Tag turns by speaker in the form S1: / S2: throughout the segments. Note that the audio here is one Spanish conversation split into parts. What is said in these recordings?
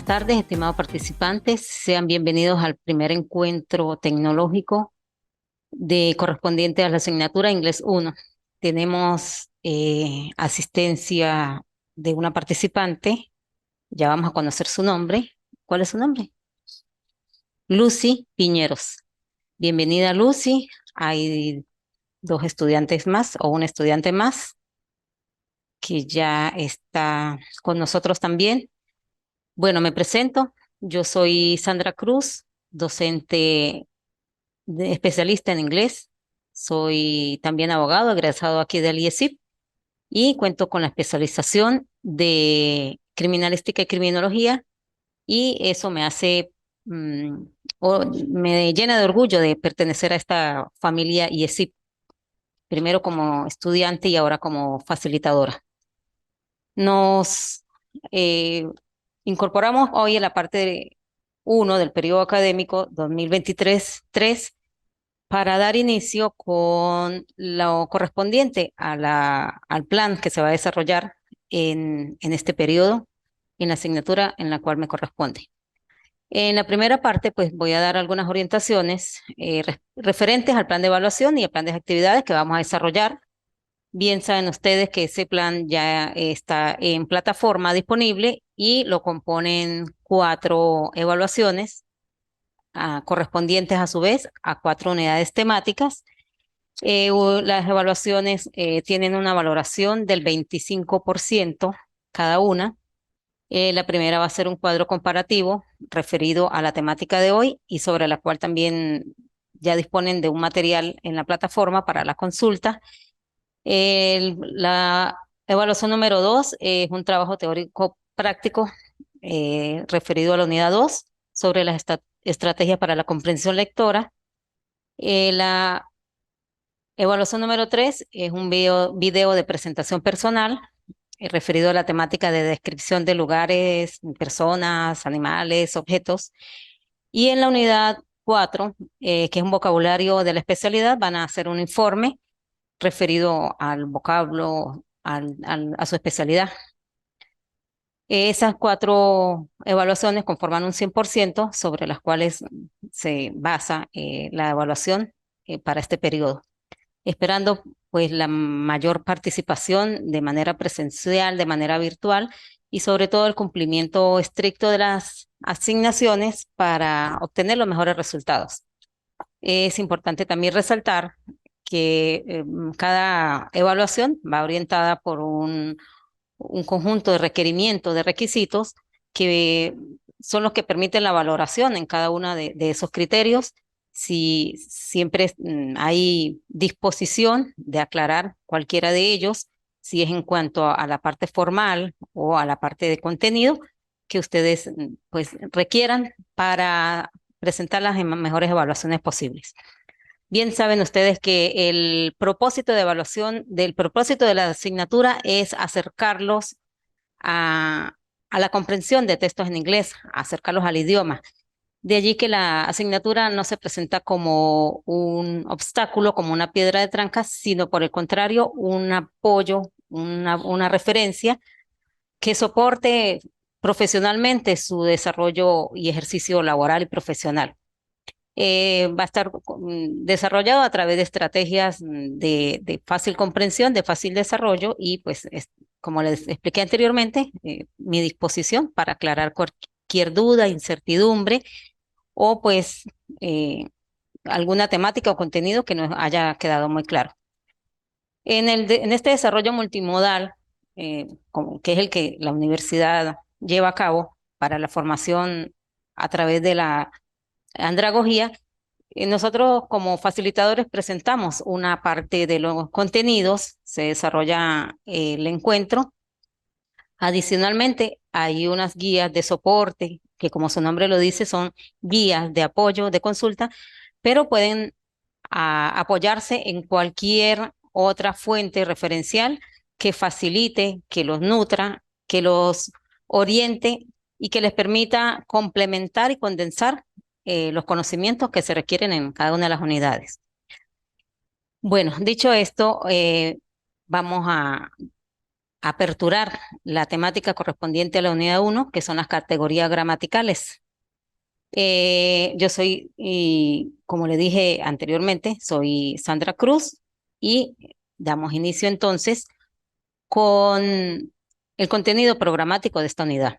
S1: tardes, estimados participantes. Sean bienvenidos al primer encuentro tecnológico correspondiente a la asignatura Inglés 1. Tenemos asistencia de una participante. Ya vamos a conocer su nombre. ¿Cuál es su nombre? Lucy Piñeros. Bienvenida, Lucy. Hay dos estudiantes más o un estudiante más que ya está con nosotros también. Bueno, me presento. Yo soy Sandra Cruz, docente especialista en inglés. Soy también abogado, egresado aquí del IESIP y cuento con la especialización de criminalística y criminología y eso me hace, me llena de orgullo de pertenecer a esta familia IESIP, primero como estudiante y ahora como facilitadora. Nos eh, incorporamos hoy en la parte 1 del periodo académico 2023-3 para dar inicio con lo correspondiente al plan que se va a desarrollar en este periodo, en la asignatura en la cual me corresponde. En la primera parte, pues voy a dar algunas orientaciones referentes al plan de evaluación y al plan de actividades que vamos a desarrollar. Bien saben ustedes que ese plan ya está en plataforma disponible y lo componen 4 evaluaciones correspondientes a su vez a 4 unidades temáticas. Las evaluaciones tienen una valoración del 25% cada una. La primera va a ser un cuadro comparativo referido a la temática de hoy y sobre la cual también ya disponen de un material en la plataforma para la consulta. La evaluación número 2 es un trabajo teórico práctico referido a la unidad 2 sobre las estrategias para la comprensión lectora. La evaluación número 3 es un video de presentación personal referido a la temática de descripción de lugares, personas, animales, objetos. Y en la unidad 4, que es un vocabulario de la especialidad, van a hacer un informe referido al vocablo, a su especialidad. Esas 4 evaluaciones conforman un 100% sobre las cuales se basa la evaluación para este periodo, esperando pues la mayor participación de manera presencial, de manera virtual y sobre todo el cumplimiento estricto de las asignaciones para obtener los mejores resultados. Es importante también resaltar que cada evaluación va orientada por un conjunto de requerimientos, de requisitos que son los que permiten la valoración en cada uno de esos criterios. Si siempre hay disposición de aclarar cualquiera de ellos, si es en cuanto a la parte formal o a la parte de contenido que ustedes pues requieran para presentar las mejores evaluaciones posibles. Bien saben ustedes que el propósito de evaluación, del propósito de la asignatura es acercarlos a, a la comprensión de textos en inglés, acercarlos al idioma. De allí que la asignatura no se presenta como un obstáculo, como una piedra de trancas, sino por el contrario, un apoyo, una referencia que soporte profesionalmente su desarrollo y ejercicio laboral y profesional. Va a estar desarrollado a través de estrategias de fácil comprensión, de fácil desarrollo y pues como les expliqué anteriormente, mi disposición para aclarar cualquier duda, incertidumbre o pues eh, alguna temática o contenido que no haya quedado muy claro. En este desarrollo multimodal, que es el que la universidad lleva a cabo para la formación a través de la andragogía, nosotros como facilitadores presentamos una parte de los contenidos, se desarrolla el encuentro. Adicionalmente, hay unas guías de soporte que, como su nombre lo dice, son guías de apoyo, de consulta, pero pueden apoyarse en cualquier otra fuente referencial que facilite, que los nutra, que los oriente y que les permita complementar y condensar los conocimientos que se requieren en cada una de las unidades. Bueno, dicho esto, vamos a aperturar la temática correspondiente a la unidad 1, que son las categorías gramaticales. Yo soy, y como le dije anteriormente, soy Sandra Cruz y damos inicio entonces con el contenido programático de esta unidad.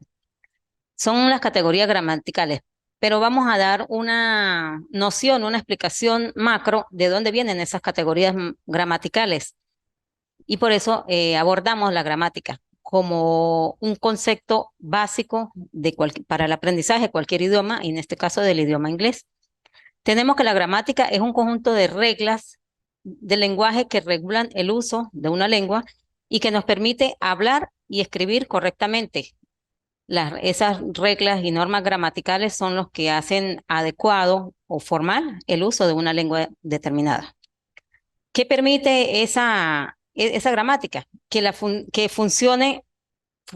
S1: Son las categorías gramaticales, pero vamos a dar una noción, una explicación macro de dónde vienen esas categorías gramaticales. Y por eso abordamos la gramática como un concepto básico para el aprendizaje de cualquier idioma, y en este caso del idioma inglés. Tenemos que la gramática es un conjunto de reglas del lenguaje que regulan el uso de una lengua y que nos permite hablar y escribir correctamente. Esas reglas y normas gramaticales son los que hacen adecuado o formal el uso de una lengua determinada. ¿Qué permite esa gramática? Que funcione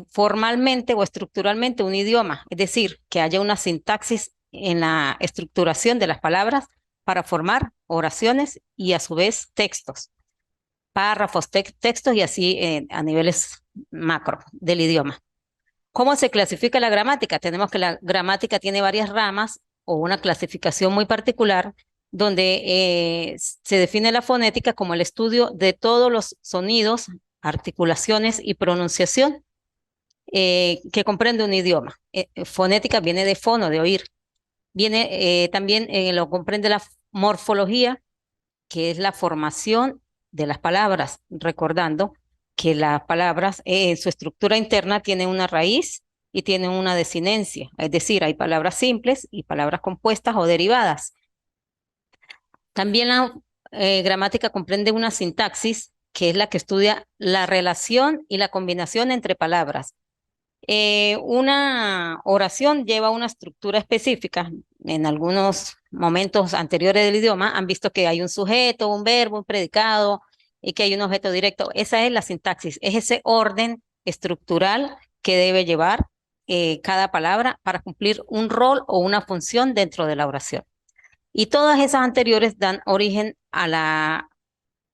S1: formalmente o estructuralmente un idioma, es decir, que haya una sintaxis en la estructuración de las palabras para formar oraciones y a su vez textos, párrafos, textos y así a niveles macro del idioma. ¿Cómo se clasifica la gramática? Tenemos que la gramática tiene varias ramas o una clasificación muy particular donde se define la fonética como el estudio de todos los sonidos, articulaciones y pronunciación que comprende un idioma. Fonética viene de fono, de oír. Viene también lo comprende la morfología, que es la formación de las palabras, recordando que las palabras en su estructura interna tienen una raíz y tienen una desinencia, es decir, hay palabras simples y palabras compuestas o derivadas. También la gramática comprende una sintaxis, que es la que estudia la relación y la combinación entre palabras. Una oración lleva una estructura específica. En algunos momentos anteriores del idioma han visto que hay un sujeto, un verbo, un predicado y que hay un objeto directo. Esa es la sintaxis, es ese orden estructural que debe llevar cada palabra para cumplir un rol o una función dentro de la oración. Y todas esas anteriores dan origen a la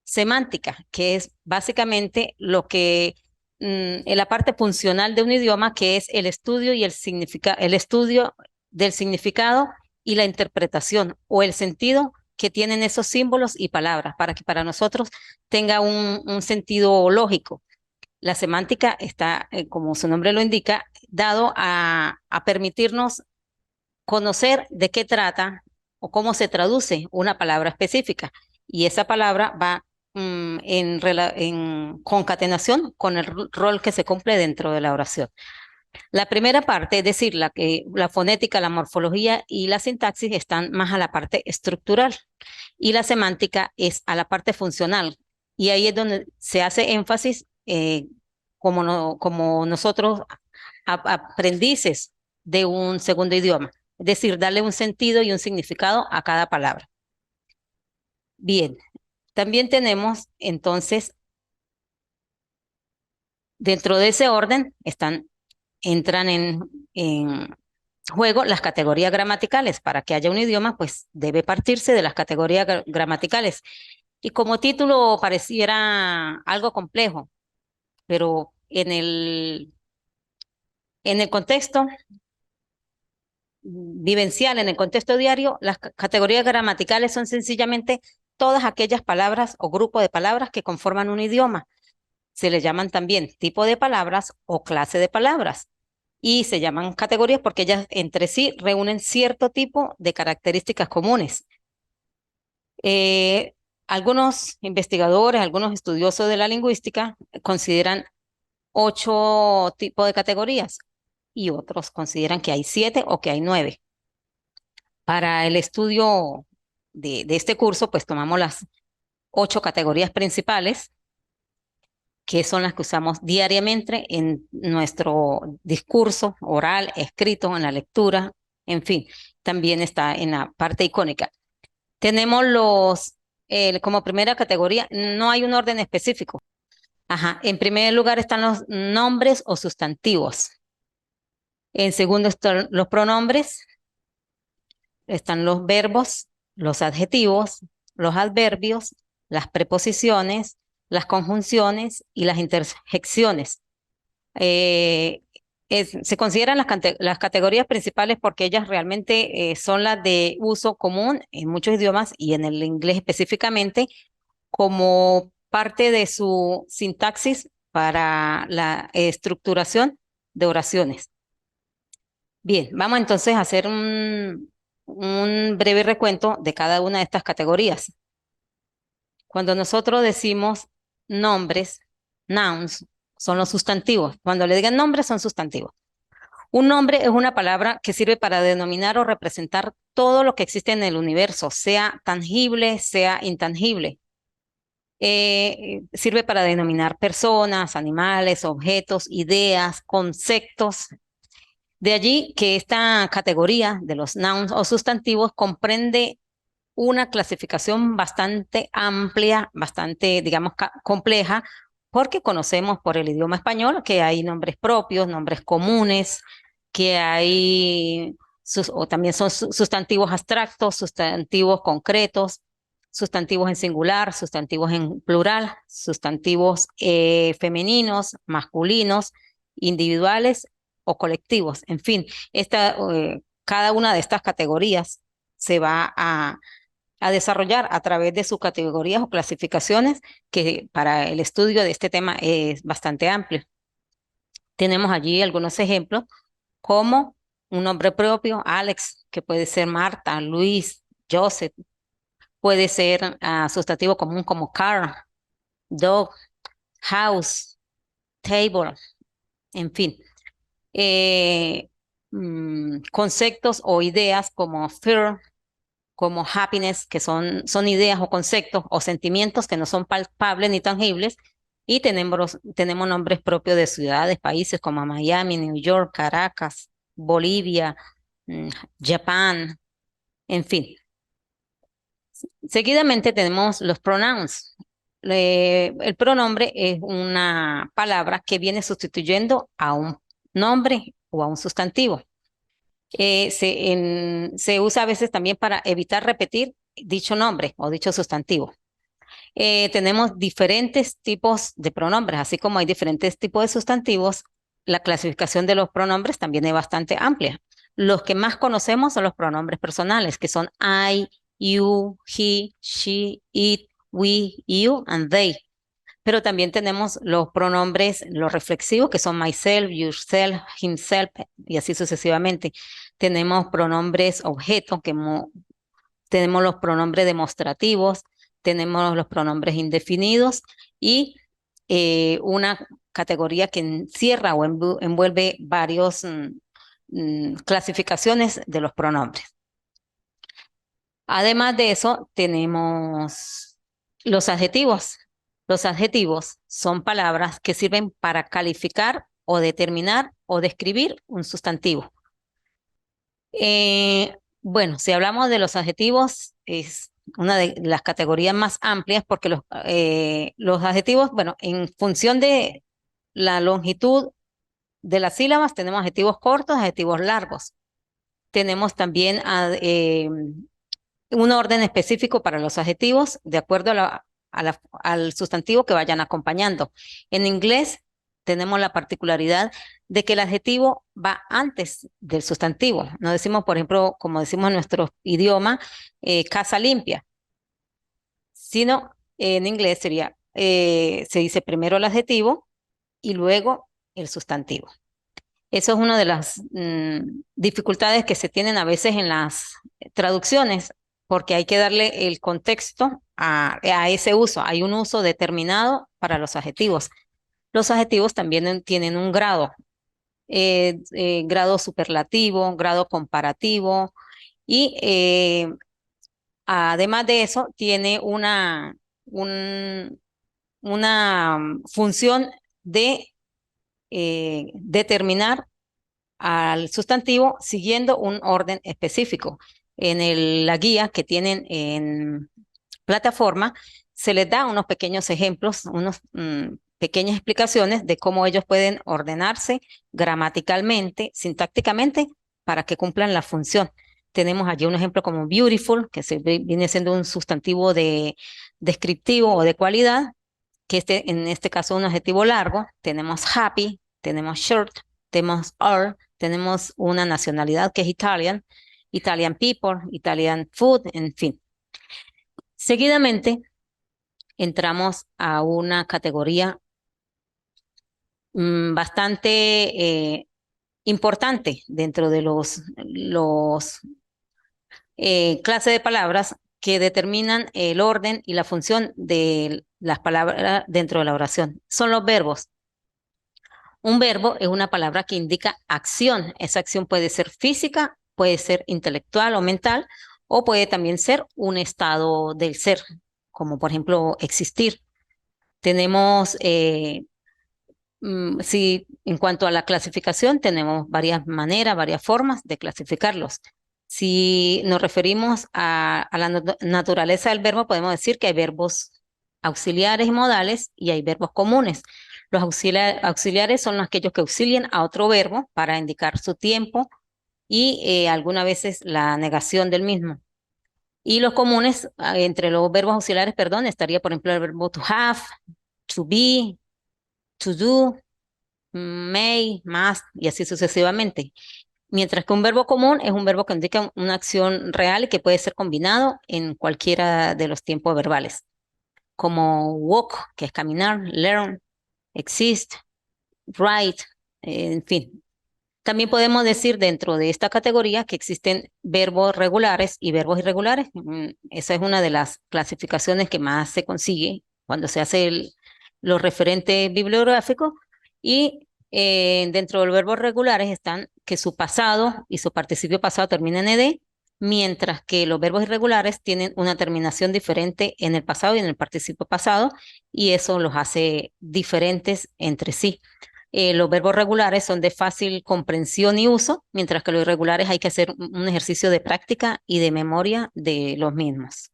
S1: semántica, que es básicamente lo que en la parte funcional de un idioma, que es el estudio y el estudio del significado y la interpretación o el sentido que tienen esos símbolos y palabras para que para nosotros tenga un sentido lógico. La semántica está, como su nombre lo indica, dado a permitirnos conocer de qué trata o cómo se traduce una palabra específica. Y esa palabra va en concatenación con el rol que se cumple dentro de la oración. La primera parte, es decir, la fonética, la morfología y la sintaxis están más a la parte estructural y la semántica es a la parte funcional. Y ahí es donde se hace énfasis como nosotros aprendices de un segundo idioma, es decir, darle un sentido y un significado a cada palabra. Bien, también tenemos entonces, dentro de ese orden, entran en juego las categorías gramaticales. Para que haya un idioma, pues debe partirse de las categorías gramaticales. Y como título pareciera algo complejo, pero en el contexto vivencial, en el contexto diario, las categorías gramaticales son sencillamente todas aquellas palabras o grupos de palabras que conforman un idioma. Se le llaman también tipo de palabras o clase de palabras. Y se llaman categorías porque ellas entre sí reúnen cierto tipo de características comunes. Eh, Algunos investigadores, algunos estudiosos de la lingüística consideran 8 tipos de categorías y otros consideran que hay 7 o que hay 9. Para el estudio de este curso, pues tomamos las 8 categorías principales, que son las que usamos diariamente en nuestro discurso oral, escrito, en la lectura, en fin, también está en la parte icónica. Tenemos como primera categoría, no hay un orden específico. Ajá, en primer lugar están los nombres o sustantivos. En segundo están los pronombres, están los verbos, los adjetivos, los adverbios, las preposiciones, las conjunciones y las interjecciones. Eh, Se consideran las categorías principales porque ellas realmente son las de uso común en muchos idiomas y en el inglés específicamente como parte de su sintaxis para la estructuración de oraciones. Bien, vamos entonces a hacer un breve recuento de cada una de estas categorías. Cuando nosotros decimos nombres, nouns, son los sustantivos. Cuando le digan nombres, son sustantivos. Un nombre es una palabra que sirve para denominar o representar todo lo que existe en el universo, sea tangible, sea intangible. Sirve para denominar personas, animales, objetos, ideas, conceptos. De allí que esta categoría de los nouns o sustantivos comprende una clasificación bastante amplia, bastante, digamos, compleja, porque conocemos por el idioma español que hay nombres propios, nombres comunes, que hay, o también son sustantivos abstractos, sustantivos concretos, sustantivos en singular, sustantivos en plural, sustantivos femeninos, masculinos, individuales o colectivos. En fin, cada una de estas categorías se va a desarrollar a través de sus categorías o clasificaciones, que para el estudio de este tema es bastante amplio. Tenemos allí algunos ejemplos, como un nombre propio, Alex, que puede ser Marta, Luis, Joseph, puede ser sustantivo común como car, dog, house, table, en fin. Conceptos o ideas como fear, como happiness, que son ideas o conceptos o sentimientos que no son palpables ni tangibles, y tenemos nombres propios de ciudades, países como Miami, New York, Caracas, Bolivia, mm, Japón, en fin. Seguidamente tenemos los pronouns. El pronombre es una palabra que viene sustituyendo a un nombre o a un sustantivo. Se usa a veces también para evitar repetir dicho nombre o dicho sustantivo. Tenemos diferentes tipos de pronombres, así como hay diferentes tipos de sustantivos, la clasificación de los pronombres también es bastante amplia. Los que más conocemos son los pronombres personales, que son I, you, he, she, it, we, you, and they. Pero también tenemos los pronombres, los reflexivos, que son myself, yourself, himself, y así sucesivamente. Tenemos pronombres objetos, tenemos los pronombres demostrativos, tenemos los pronombres indefinidos y una categoría que encierra o envuelve varios clasificaciones de los pronombres. Además de eso, tenemos los adjetivos. Los adjetivos son palabras que sirven para calificar o determinar o describir un sustantivo. Bueno, si hablamos de los adjetivos, es una de las categorías más amplias porque los adjetivos, bueno, en función de la longitud de las sílabas, tenemos adjetivos cortos, adjetivos largos. Tenemos también un orden específico para los adjetivos de acuerdo al sustantivo que vayan acompañando. En inglés tenemos la particularidad de que el adjetivo va antes del sustantivo. No decimos, por ejemplo, como decimos en nuestro idioma, casa limpia, sino en inglés se dice primero el adjetivo y luego el sustantivo. Eso es una de las dificultades que se tienen a veces en las traducciones, porque hay que darle el contexto a ese uso. Hay un uso determinado para los adjetivos. Los adjetivos también tienen un grado, grado superlativo, grado comparativo, y además de eso tiene una función de determinar al sustantivo siguiendo un orden específico. En la guía que tienen en plataforma se les da unos pequeños ejemplos, unas pequeñas explicaciones de cómo ellos pueden ordenarse gramaticalmente, sintácticamente, para que cumplan la función. Tenemos allí un ejemplo como beautiful, que viene siendo un sustantivo descriptivo o de cualidad, que en este caso un adjetivo largo. Tenemos happy, tenemos shirt, tenemos are, tenemos una nacionalidad que es Italian, Italian people, Italian food, en fin. Seguidamente entramos a una categoría bastante importante dentro de los clases de palabras que determinan el orden y la función de las palabras dentro de la oración. Son los verbos. Un verbo es una palabra que indica acción. Esa acción puede ser física, puede ser intelectual o mental, o puede también ser un estado del ser, como por ejemplo existir. Tenemos sí, en cuanto a la clasificación, tenemos varias maneras, varias formas de clasificarlos. Si nos referimos a la naturaleza del verbo, podemos decir que hay verbos auxiliares y modales y hay verbos comunes. Los auxiliares son aquellos que auxilian a otro verbo para indicar su tiempo y algunas veces la negación del mismo. Y los comunes, entre los verbos auxiliares, perdón, estaría, por ejemplo, el verbo to have, to be, to do, may, must y así sucesivamente. Mientras que un verbo común es un verbo que indica una acción real y que puede ser combinado en cualquiera de los tiempos verbales, como walk, que es caminar, learn, exist, write, en fin. También podemos decir dentro de esta categoría que existen verbos regulares y verbos irregulares. Esa es una de las clasificaciones que más se consigue cuando se hace los referentes bibliográficos. Y dentro de los verbos regulares están que su pasado y su participio pasado terminan en ed, mientras que los verbos irregulares tienen una terminación diferente en el pasado y en el participio pasado, y eso los hace diferentes entre sí. Los verbos regulares son de fácil comprensión y uso, mientras que los irregulares hay que hacer un ejercicio de práctica y de memoria de los mismos.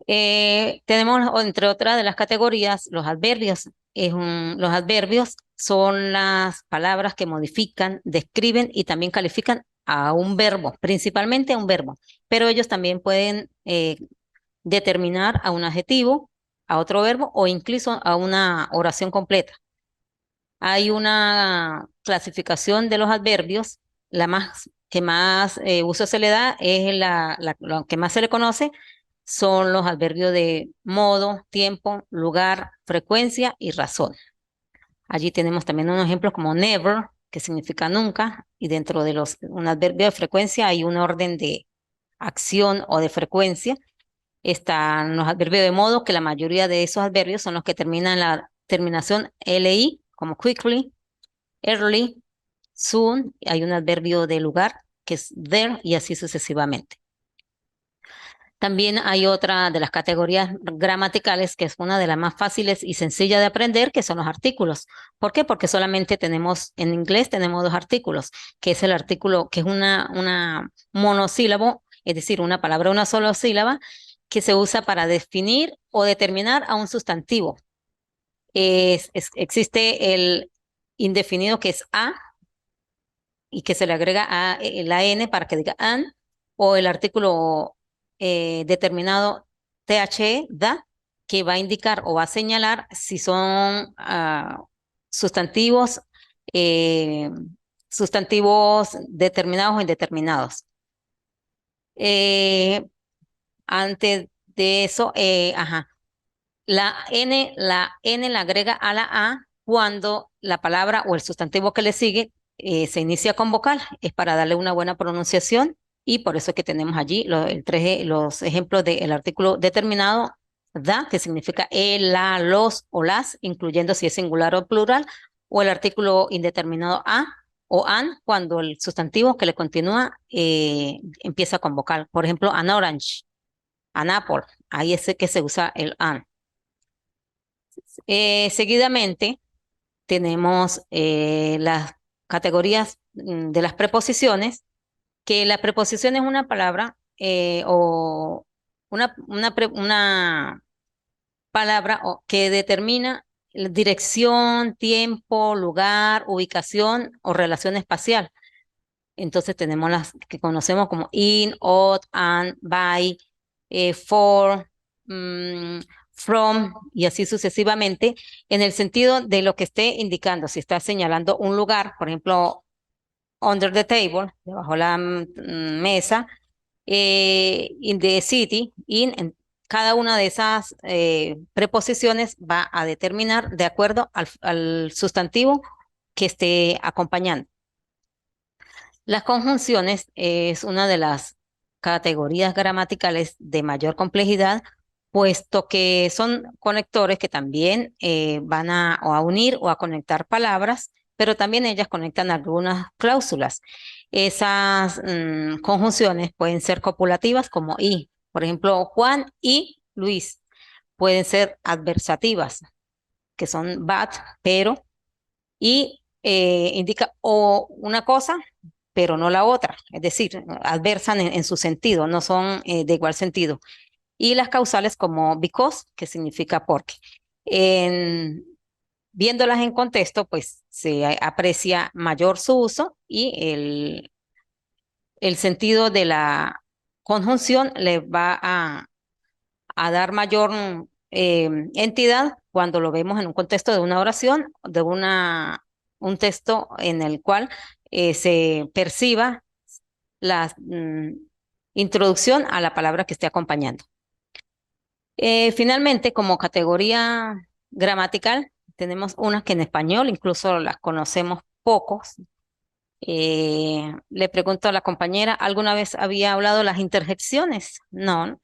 S1: Tenemos, entre otras de las categorías, los adverbios. Los adverbios son las palabras que modifican, describen y también califican a un verbo, principalmente a un verbo, pero ellos también pueden determinar a un adjetivo, a otro verbo o incluso a una oración completa. Hay una clasificación de los adverbios, la más que más uso se le da es lo que más se le conoce son los adverbios de modo, tiempo, lugar, frecuencia y razón. Allí tenemos también unos ejemplos como never, que significa nunca, y dentro de un adverbio de frecuencia hay un orden de acción o de frecuencia. Están los adverbios de modo, que la mayoría de esos adverbios son los que terminan la terminación li, como quickly, early, soon. Hay un adverbio de lugar que es there y así sucesivamente. También hay otra de las categorías gramaticales que es una de las más fáciles y sencillas de aprender, que son los artículos. ¿Por qué? Porque solamente tenemos, en inglés tenemos dos artículos, que es el artículo, que es una monosílabo, es decir, una palabra, una sola sílaba, que se usa para definir o determinar a un sustantivo. Existe el indefinido que es a, y que se le agrega a la n para que diga an, o el artículo determinado the, da, que va a indicar o va a señalar si son sustantivos, eh, sustantivos determinados o indeterminados. Antes de eso, la N la agrega a la A cuando la palabra o el sustantivo que le sigue se inicia con vocal. Es para darle una buena pronunciación y por eso es que tenemos allí los ejemplos del artículo determinado, da, que significa el, la, los o las, incluyendo si es singular o plural, o el artículo indeterminado a o an, cuando el sustantivo que le continúa empieza con vocal. Por ejemplo, an orange, an apple, ahí es que se usa el an. Seguidamente tenemos las categorías de las preposiciones, que la preposición es una palabra o una palabra que determina la dirección, tiempo, lugar, ubicación o relación espacial. Entonces tenemos las que conocemos como in, out, and, by, for, from y así sucesivamente, en el sentido de lo que esté indicando. Si está señalando un lugar, por ejemplo, under the table, debajo la mesa, in the city, en cada una de esas preposiciones va a determinar de acuerdo al sustantivo que esté acompañando. Las conjunciones es una de las categorías gramaticales de mayor complejidad, puesto que son conectores que también van o a unir o a conectar palabras, pero también ellas conectan algunas cláusulas. Esas conjunciones pueden ser copulativas como y, por ejemplo, Juan y Luis. Pueden ser adversativas, que son but, pero, y indica o una cosa pero no la otra, es decir, adversan en su sentido, no son de igual sentido. Y las causales como because, que significa porque. En, viéndolas en contexto, pues se aprecia mayor su uso y el sentido de la conjunción le va a dar mayor entidad cuando lo vemos en un contexto de una oración, de un texto en el cual se perciba la introducción a la palabra que esté acompañando. Finalmente, como categoría gramatical, tenemos unas que en español incluso las conocemos pocos. Le pregunto a la compañera, ¿alguna vez había hablado de las interjecciones? No,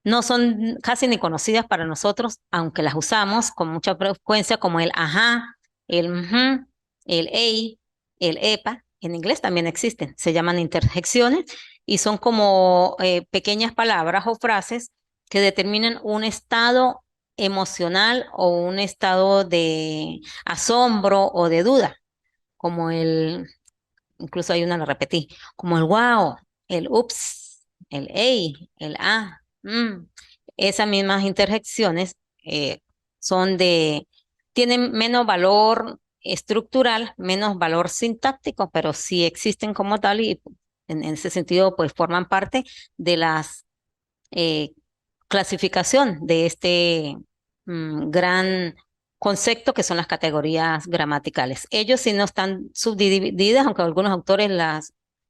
S1: no son casi ni conocidas para nosotros, aunque las usamos con mucha frecuencia, como el ajá, el ujú, el ey, el epa. En inglés también existen, se llaman interjecciones y son como pequeñas palabras o frases que determinan un estado emocional o un estado de asombro o de duda, como incluso hay una, la repetí, como el wow, el ups, el ey, el ah. Esas mismas interjecciones son tienen menos valor estructural, menos valor sintáctico, pero sí existen como tal y en ese sentido pues forman parte de las eh, clasificación de este gran concepto que son las categorías gramaticales. Ellos sí no están subdivididas, aunque algunos autores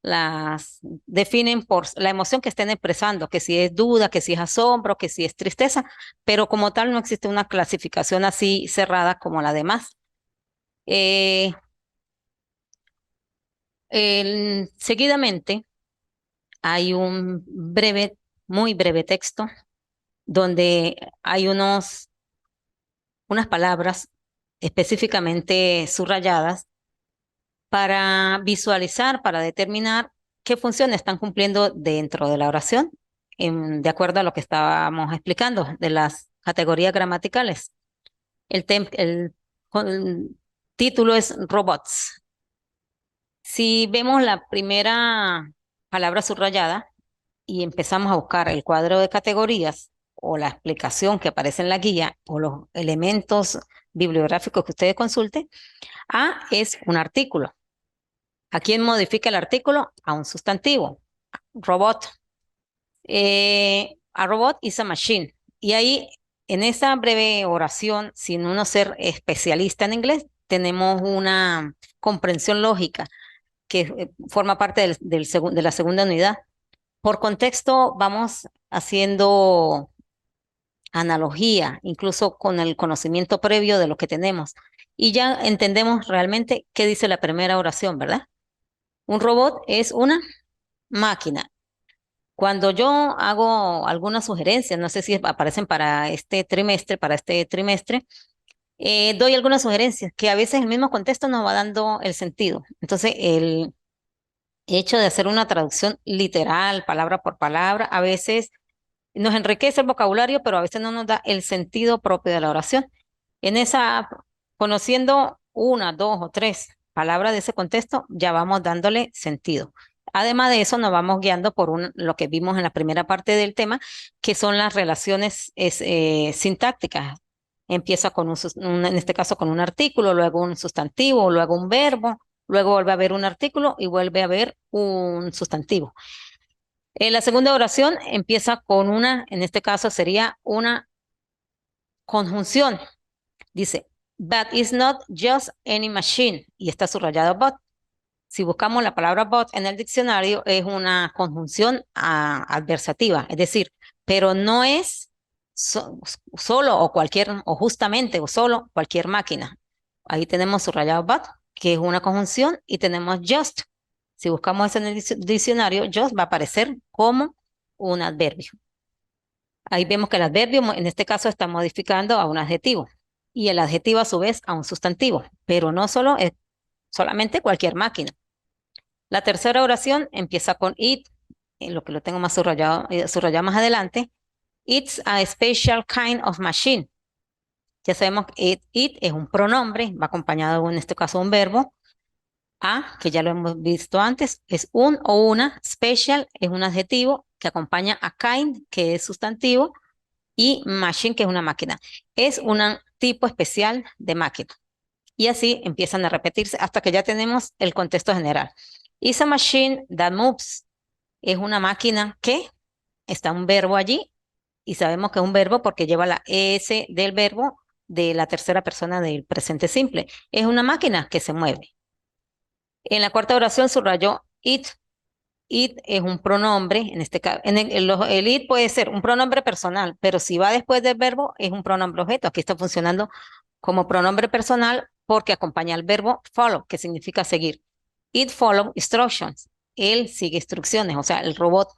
S1: las definen por la emoción que estén expresando, que si es duda, que si es asombro, que si es tristeza, pero como tal no existe una clasificación así cerrada como la demás. Eh, seguidamente hay un breve, muy breve texto donde hay unas palabras específicamente subrayadas para visualizar, para determinar qué funciones están cumpliendo dentro de la oración, de acuerdo a lo que estábamos explicando de las categorías gramaticales. El título es robots. Si vemos la primera palabra subrayada y empezamos a buscar el cuadro de categorías o la explicación que aparece en la guía o los elementos bibliográficos que ustedes consulten, A es un artículo. ¿A quién modifica el artículo? A un sustantivo. Robot. A robot is a machine. Y ahí, en esa breve oración, sin uno ser especialista en inglés, tenemos una comprensión lógica que forma parte de la segunda unidad. Por contexto, vamos haciendo analogía, incluso con el conocimiento previo de lo que tenemos. Y ya entendemos realmente qué dice la primera oración, ¿verdad? Un robot es una máquina. Cuando yo hago algunas sugerencias, no sé si aparecen para este trimestre, doy algunas sugerencias que a veces el mismo contexto nos va dando el sentido. Entonces, el hecho de hacer una traducción literal, palabra por palabra, a veces nos enriquece el vocabulario, pero a veces no nos da el sentido propio de la oración. En esa, conociendo una, dos o tres palabras de ese contexto, ya vamos dándole sentido. Además de eso, nos vamos guiando por lo que vimos en la primera parte del tema, que son las relaciones sintácticas. Empieza con en este caso con un artículo, luego un sustantivo, luego un verbo, luego vuelve a haber un artículo y vuelve a haber un sustantivo. La segunda oración empieza con en este caso sería una Conjunción. Dice, but it's not just any machine. Y está subrayado but. Si buscamos la palabra but en el diccionario, es una conjunción adversativa. Es decir, pero no es solo o cualquier, o justamente o solo cualquier máquina. Ahí tenemos subrayado but, que es una conjunción, y tenemos just. Si buscamos eso en el diccionario, just va a aparecer como un adverbio. Ahí vemos que el adverbio en este caso está modificando a un adjetivo y el adjetivo a su vez a un sustantivo, pero no solo es solamente cualquier máquina. La tercera oración empieza con it, en lo que lo tengo más subrayado más adelante. It's a special kind of machine. Ya sabemos que it es un pronombre, va acompañado en este caso de un verbo. A, que ya lo hemos visto antes, es un o una. Special es un adjetivo que acompaña a kind, que es sustantivo, y machine, que es una máquina. Es un tipo especial de máquina. Y así empiezan a repetirse hasta que ya tenemos el contexto general. Is a machine that moves. Es una máquina que está un verbo allí y sabemos que es un verbo porque lleva la S del verbo de la tercera persona del presente simple. Es una máquina que se mueve. En la cuarta oración subrayó it. It es un pronombre, en este caso, el it puede ser un pronombre personal, pero si va después del verbo es un pronombre objeto. Aquí está funcionando como pronombre personal porque acompaña al verbo follow, que significa seguir. It follow instructions. Él sigue instrucciones, o sea, el robot.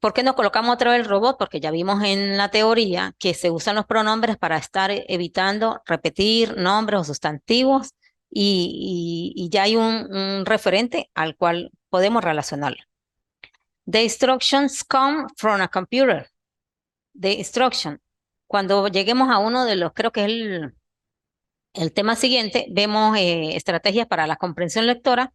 S1: ¿Por qué no colocamos otra vez el robot? Porque ya vimos en la teoría que se usan los pronombres para estar evitando repetir nombres o sustantivos y ya hay un referente al cual podemos relacionarlo. The instructions come from a computer. The instruction. Cuando lleguemos a uno de los, creo que es el tema siguiente, vemos estrategias para la comprensión lectora.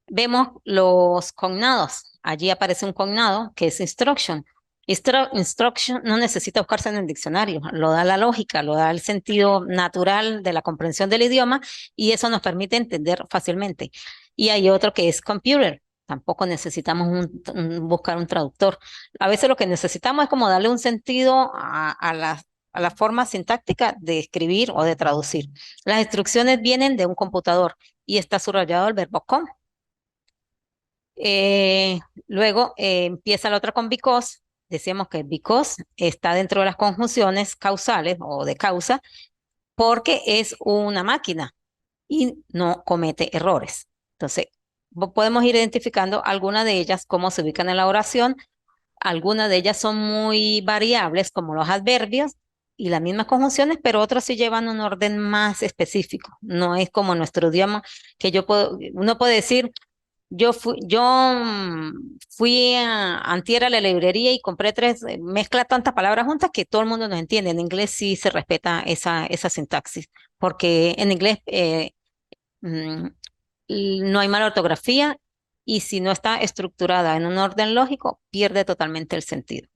S1: Vemos los cognados. Allí aparece un cognado que es instruction. Instruction no necesita buscarse en el diccionario, lo da la lógica, lo da el sentido natural de la comprensión del idioma y eso nos permite entender fácilmente. Y hay otro que es computer. Tampoco necesitamos buscar un traductor. A veces lo que necesitamos es como darle un sentido a la forma sintáctica de escribir o de traducir. Las instrucciones vienen de un computador y está subrayado el verbo come. Eh, Luego empieza la otra con because. Decíamos que because está dentro de las conjunciones causales o de causa porque es una máquina y no comete errores. Entonces, podemos ir identificando algunas de ellas, cómo se ubican en la oración. Algunas de ellas son muy variables, como los adverbios y las mismas conjunciones, pero otras sí llevan un orden más específico. No es como nuestro idioma, que uno puede decir, fui antier a la librería y compré mezcla tantas palabras juntas que todo el mundo nos entiende. En inglés sí se respeta esa sintaxis, porque en inglés mm, no hay mala ortografía y si no está estructurada en un orden lógico, pierde totalmente el sentido.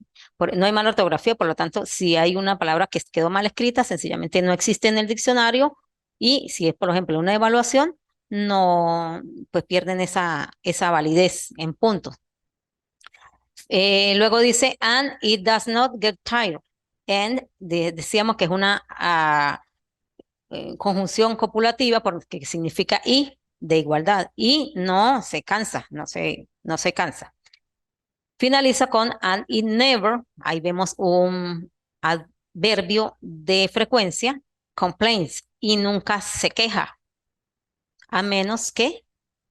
S1: No hay mala ortografía, por lo tanto, si hay una palabra que quedó mal escrita, sencillamente no existe en el diccionario y si es, por ejemplo, una evaluación, no, pues pierden esa validez en puntos. Luego dice, and it does not get tired. And decíamos que es una conjunción copulativa porque significa y de igualdad y no se cansa, no se cansa. Finaliza con and it never, ahí vemos un adverbio de frecuencia, complains, y nunca se queja, a menos que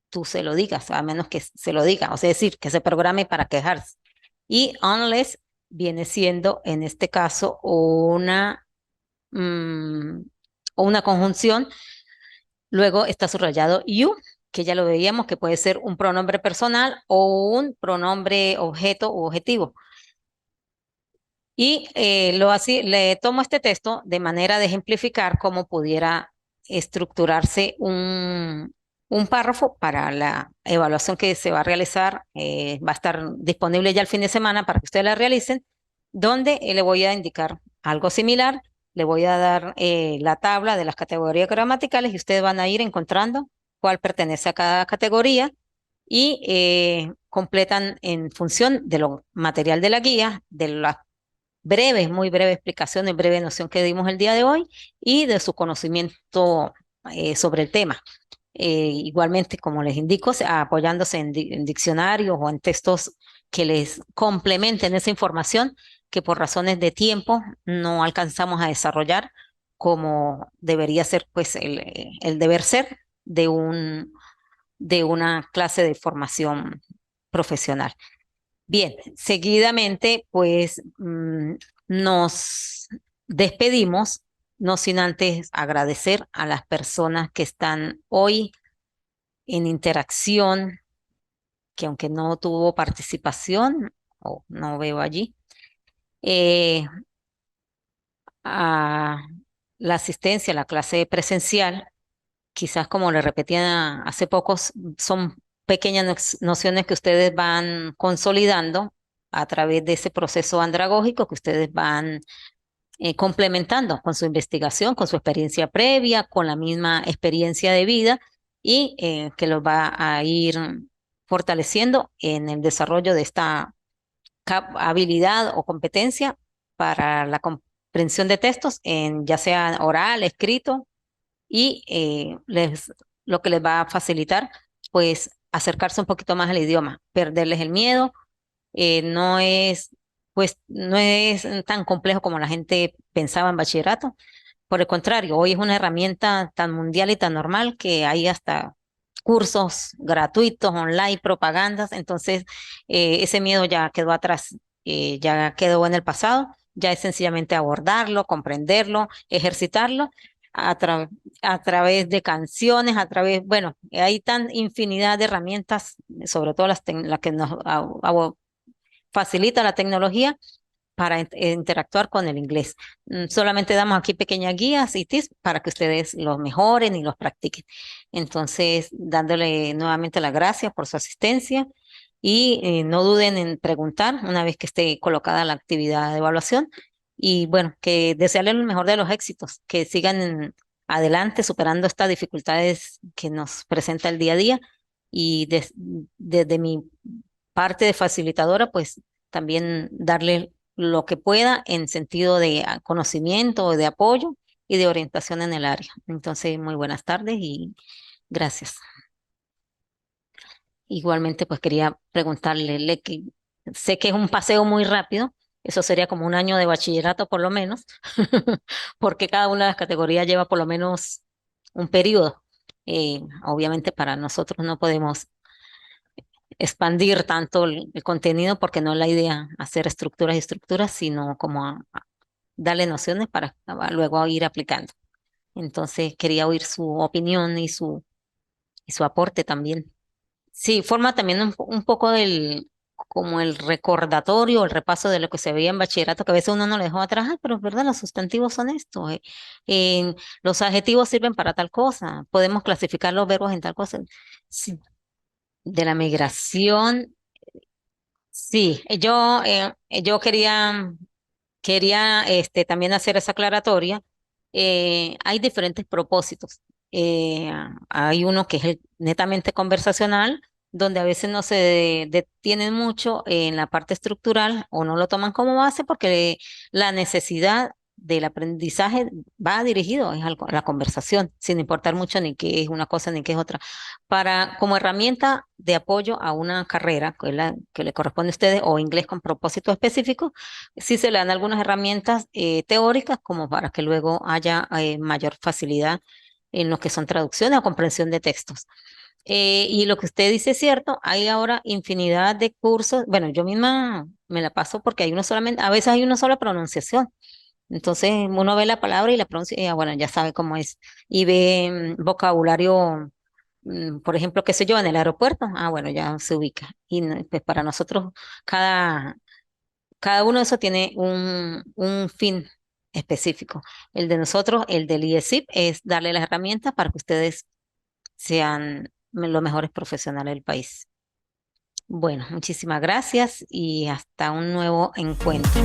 S1: tú se lo digas, a menos que se lo diga, o sea, decir, que se programe para quejarse. Y unless viene siendo, en este caso, mm, una conjunción. Luego está subrayado you, que ya lo veíamos, que puede ser un pronombre personal o un pronombre objeto u objetivo. Y le tomo este texto de manera de ejemplificar cómo pudiera estructurarse un párrafo para la evaluación que se va a realizar. Va a estar disponible ya el fin de semana para que ustedes la realicen, donde le voy a indicar algo similar. Le voy a dar la tabla de las categorías gramaticales y ustedes van a ir encontrando cuál pertenece a cada categoría y completan en función de lo material de la guía, de las breve, muy breve explicación y breve noción que dimos el día de hoy y de su conocimiento sobre el tema. Igualmente, como les indico, apoyándose en diccionarios o en textos que les complementen esa información que por razones de tiempo no alcanzamos a desarrollar como debería ser pues el deber ser de una clase de formación profesional. Bien, seguidamente pues nos despedimos, no sin antes agradecer a las personas que están hoy en interacción, que aunque no tuvo participación, o no veo allí, eh, a la asistencia a la clase presencial, quizás como le repetía hace pocos, son pequeñas nociones que ustedes van consolidando a través de ese proceso andragógico que ustedes van complementando con su investigación, con su experiencia previa, con la misma experiencia de vida y que los va a ir fortaleciendo en el desarrollo de esta habilidad o competencia para la comprensión de textos, en ya sea oral, escrito, y lo que les va a facilitar, pues, acercarse un poquito más al idioma, perderles el miedo. No es, pues, no es tan complejo como la gente pensaba en bachillerato. Por el contrario, hoy es una herramienta tan mundial y tan normal que hay hasta cursos gratuitos, online, propagandas. Entonces, ese miedo ya quedó atrás, ya quedó en el pasado. Ya es sencillamente abordarlo, comprenderlo, ejercitarlo a, tra- a través de canciones, a través, bueno, hay tan infinidad de herramientas, sobre todo las que nos facilita la tecnología para interactuar con el inglés. Solamente damos aquí pequeñas guías y tips para que ustedes los mejoren y los practiquen. Entonces, dándole nuevamente las gracias por su asistencia y no duden en preguntar una vez que esté colocada la actividad de evaluación. Y bueno, que desearles el mejor de los éxitos, que sigan adelante superando estas dificultades que nos presenta el día a día. Y desde mi parte de facilitadora, pues también darle lo que pueda en sentido de conocimiento, de apoyo y de orientación en el área. Entonces, muy buenas tardes y gracias. Igualmente, pues quería preguntarle, que sé que es un paseo muy rápido, eso sería como un año de bachillerato por lo menos, porque cada una de las categorías lleva por lo menos un periodo. Obviamente para nosotros no podemos expandir tanto el contenido porque no es la idea hacer estructuras y estructuras, sino como darle nociones para luego ir aplicando. Entonces quería oír su opinión y su aporte también. Sí, forma también un poco como el recordatorio, el repaso de lo que se veía en bachillerato, que a veces uno no le dejó atrás. "Ay, pero es verdad, los sustantivos son esto, los adjetivos sirven para tal cosa, podemos clasificar los verbos en tal cosa". Sí, de la migración, sí, yo quería también hacer esa aclaratoria. Hay diferentes propósitos. Hay uno que es el netamente conversacional, donde a veces no se detienen mucho en la parte estructural o no lo toman como base porque la necesidad del aprendizaje va dirigido es a la conversación, sin importar mucho ni qué es una cosa ni qué es otra. Como herramienta de apoyo a una carrera que, es la, que le corresponde a ustedes o inglés con propósito específico, sí se le dan algunas herramientas teóricas como para que luego haya mayor facilidad en lo que son traducciones o comprensión de textos. Y lo que usted dice es cierto, hay ahora infinidad de cursos. Bueno, yo misma me la paso porque hay uno solamente, a veces hay una sola pronunciación. Entonces uno ve la palabra y la pronuncia, y bueno, ya sabe cómo es. Y ve vocabulario, por ejemplo, qué sé yo, en el aeropuerto. Ah, bueno, ya se ubica. Y pues para nosotros cada cada uno de esos tiene un fin específico. El de nosotros, el del IESIP, es darle las herramientas para que ustedes sean los mejores profesionales del país. Bueno, muchísimas gracias y hasta un nuevo encuentro.